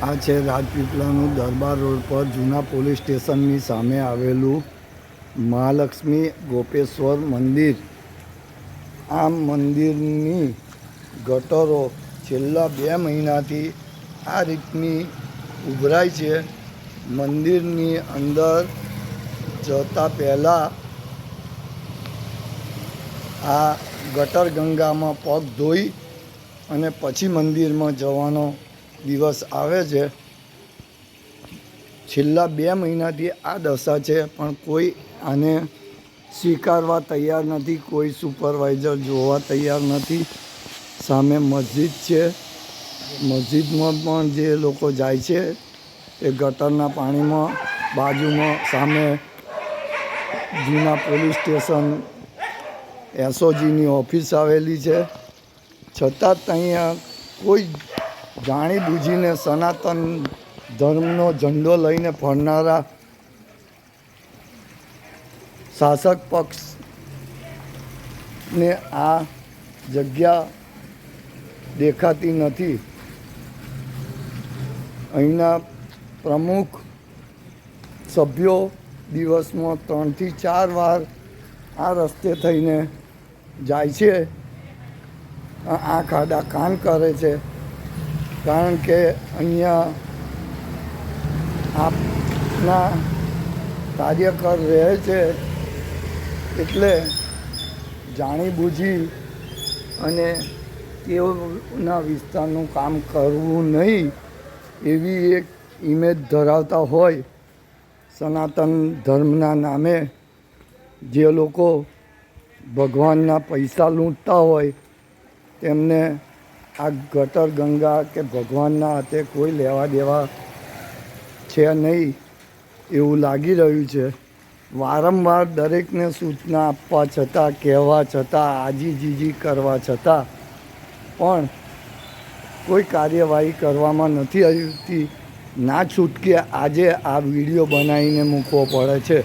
આ છે રાજપીપળાનું દરબાર રોડ પર જૂના પોલીસ સ્ટેશનની સામે આવેલું મહાલક્ષ્મી ગોપેશ્વર મંદિર। આ મંદિરની ગટરો છેલ્લા 2 મહિનાથી આ રીતની ઉભરાય છે। મંદિરની અંદર જતા પહેલાં આ ગટર ગંગામાં પગ ધોઈ અને પછી મંદિરમાં જવાનો દિવસ આવે છે। છેલ્લા 2 મહિનાથી આ દશા છે, પણ કોઈ આને સ્વીકારવા તૈયાર નથી, કોઈ સુપરવાઇઝર જોવા તૈયાર નથી। સામે મસ્જિદ છે, મસ્જિદમાં પણ જે લોકો જાય છે એ ગટરના પાણીમાં, બાજુમાં સામે જૂના પોલીસ સ્ટેશન એસઓજીની ઓફિસ આવેલી છે। છતાં ત્યાં કોઈ જાણી બૂજીને સનાતન ધર્મનો ઝંડો લઈને ફરનારા શાસક પક્ષને આ જગ્યા દેખાતી નથી। અહીંના પ્રમુખ સભ્યો દિવસમાં 3 થી 4 વાર આ રસ્તે થઈને જાય છે, આંખ આડા કાન કરે છે, કારણ કે અહીંયા આપના કાર્યકર રહે છે, એટલે જાણીબૂજી અને તેઓના વિસ્તારનું કામ કરવું નહીં એવી એક ઇમેજ ધરાવતા હોય સનાતન ધર્મના નામે જે લોકો ભગવાનના પૈસા લૂંટતા હોય તેમને આ ગટર ગંગા કે ભગવાનના હાથે કોઈ લેવા દેવા છે નહીં એવું લાગી રહ્યું છે। વારંવાર દરેકને સૂચના આપવા છતાં, કહેવા છતાં, આજીજીજી કરવા છતાં પણ કોઈ કાર્યવાહી કરવામાં નથી આવતી। ના છૂટકે આજે આ વિડીયો બનાવીને મૂકવો પડે છે।